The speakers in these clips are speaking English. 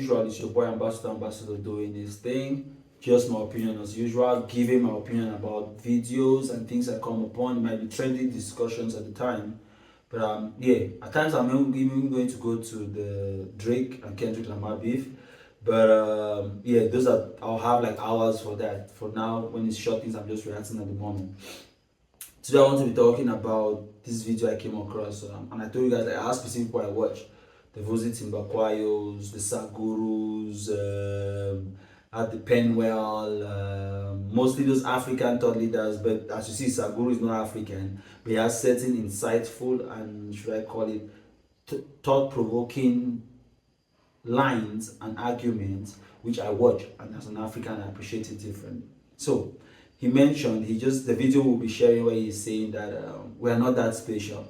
usual, it's your boy Ambassador doing his thing. Just my opinion as usual, giving my opinion about videos and things I come upon. It might be trendy discussions at the time. But yeah, at times I'm even going to go to the Drake and Kendrick Lamar beef. But yeah, those are I'll have like hours for that. For now, when it's short things, I'm just reacting at the moment. Today I want to be talking about this video I came across, and I told you guys like, I asked specific people I watch. The Vozi Timbakwayos, the Sagurus, at the Penwell, mostly those African thought leaders, but as you see, Saguru is not African, but he has certain insightful and, should I call it, thought-provoking lines and arguments which I watch, and as an African I appreciate it differently. So he mentioned the video will be sharing where he's saying that we are not that special.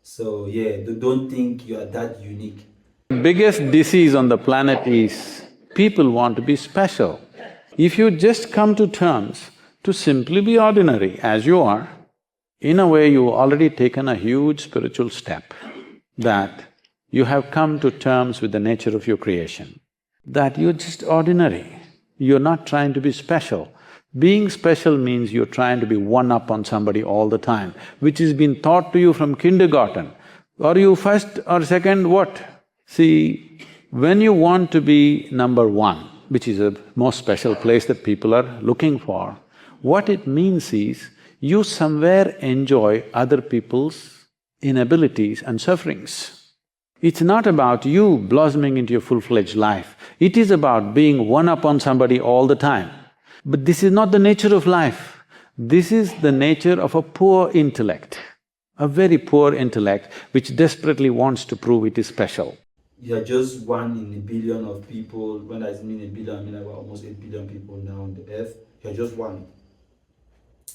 So yeah, don't think you are that unique. The biggest disease on the planet is people want to be special. If you just come to terms to simply be ordinary as you are, in a way you've already taken a huge spiritual step, that you have come to terms with the nature of your creation, that you're just ordinary, you're not trying to be special. Being special means you're trying to be one-up on somebody all the time, which has been taught to you from kindergarten. Are you first or second, what? See, when you want to be number one, which is a most special place that people are looking for, what it means is you somewhere enjoy other people's inabilities and sufferings. It's not about you blossoming into your full-fledged life, it is about being one-up on somebody all the time. But this is not the nature of life. This is the nature of a poor intellect, a very poor intellect which desperately wants to prove it is special. You're just one in a billion of people. When I mean a billion, I mean about almost 8 billion people now on the earth. You're just one.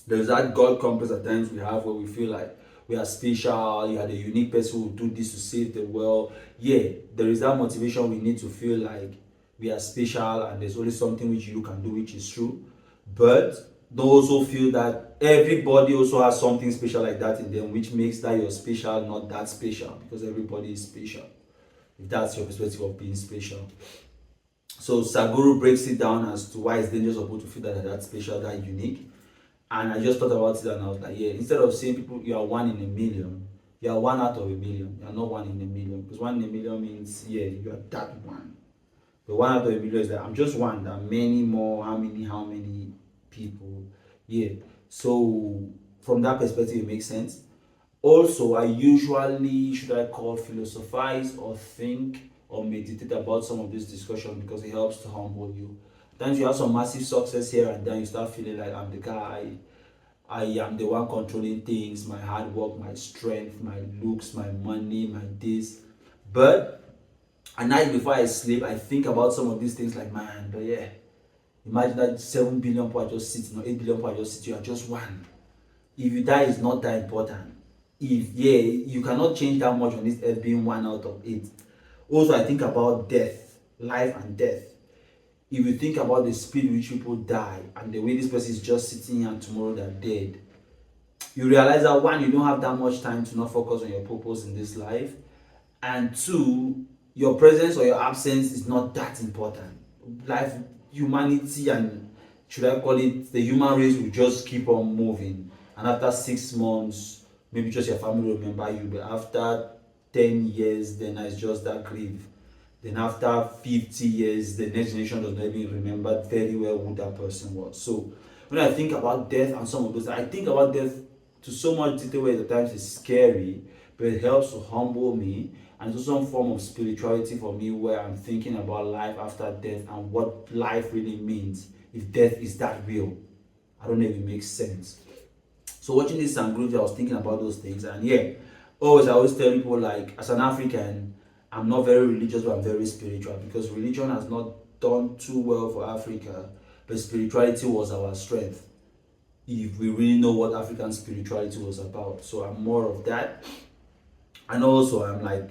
There's that God complex at times we have where we feel like we are special, you are the unique person who will do this to save the world. Yeah, there is that motivation we need to feel like we are special and there's only something which you can do which is true. But they also feel that everybody also has something special like that in them, which makes that you're special not that special, because everybody is special, if that's your perspective of being special. So Saguru breaks it down as to why it's dangerous for people to feel that they're that special, that unique. And I just thought about it and I was like, yeah, instead of saying people you are one in a million, you are one out of a million. You are not one in a million. Because one in a million means, yeah, you are that one. But one out of a million is that I'm just one. There are many more, how many people. Yeah. So from that perspective, it makes sense. Also, I usually, should I call, philosophize or think or meditate about some of this discussion because it helps to humble you. Times you have some massive success here and then you start feeling like I'm the guy, I am the one controlling things, my hard work, my strength, my looks, my money, my this. But at night before I sleep, I think about some of these things like, man, but yeah, imagine that 7 billion people are just sitting or 8 billion people are just sitting, you are just one. If you die, it's not that important. You cannot change that much on this earth being one out of 8. Also, I think about death, life and death. If you think about the speed with which people die and the way this person is just sitting here and tomorrow they're dead, you realize that one, you don't have that much time to not focus on your purpose in this life, and two, your presence or your absence is not that important. Life, humanity, and should I call it the human race, will just keep on moving, and after 6 months, maybe just your family will remember you, but after 10 years, then it's just that grief. Then after 50 years, the next generation does not even remember very well who that person was. So when I think about death and some of those, I think about death to so much detail where at times it's scary, but it helps to humble me. And it's some form of spirituality for me where I'm thinking about life after death and what life really means if death is that real. I don't know if it makes sense. So watching this Sangruja, I was thinking about those things. And yeah, I always tell people, like, as an African, I'm not very religious, but I'm very spiritual, because religion has not done too well for Africa, but spirituality was our strength, if we really know what African spirituality was about. So I'm more of that. And also I'm like,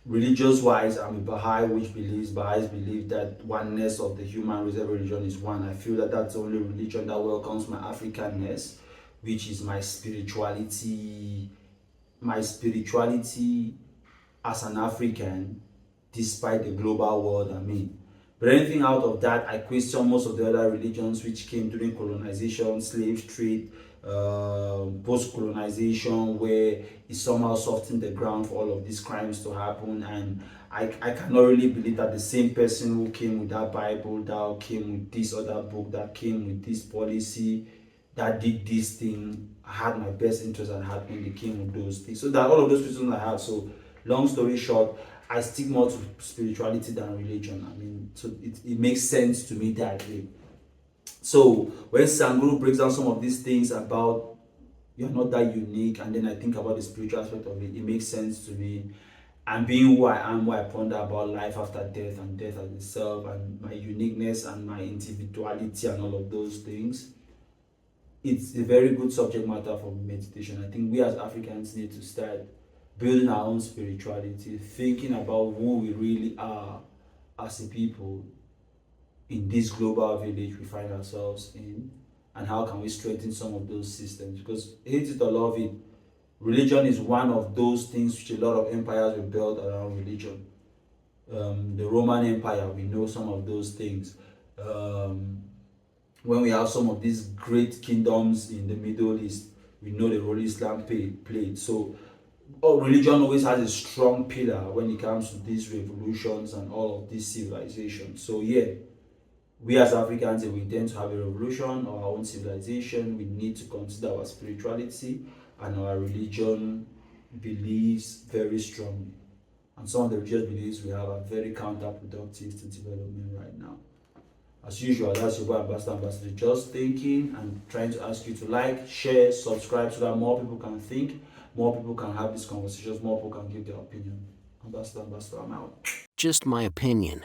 religious wise, I'm a Baha'i, which Baha'is believe that oneness of the human race, every religion is one. I feel that that's the only religion that welcomes my Africanness, which is my spirituality as an African, despite the global world I'm in. But anything out of that, I question most of the other religions which came during colonization, slave trade, post-colonization, where it somehow softened the ground for all of these crimes to happen. And I cannot really believe that the same person who came with that Bible, that came with this other book, that came with this policy, that did this thing, had my best interest at heart when they came with those things. So that all of those questions I have. So long story short, I stick more to spirituality than religion. I mean, so it makes sense to me that way. So when Sadhguru breaks down some of these things about you're not that unique, and then I think about the spiritual aspect of it, it makes sense to me. And being who I am, where I ponder about life after death and death as itself, and my uniqueness and my individuality and all of those things, it's a very good subject matter for meditation. I think we as Africans need to start building our own spirituality, thinking about who we really are as a people in this global village we find ourselves in, and how can we strengthen some of those systems. Because hate it or love it, religion is one of those things which a lot of empires were built around religion. The Roman Empire, we know some of those things. When we have some of these great kingdoms in the Middle East, we know the role Islam played. So religion always has a strong pillar when it comes to these revolutions and all of these civilizations. So yeah, we as Africans, if we intend to have a revolution or our own civilization, we need to consider our spirituality and our religion beliefs very strongly. And some of the religious beliefs we have are very counterproductive to development right now. As usual, that's your boy Ambassador Just Thinking, and trying to ask you to like, share, subscribe so that more people can think, more people can have these conversations, more people can give their opinion. Ambassador, I'm out. Just my opinion.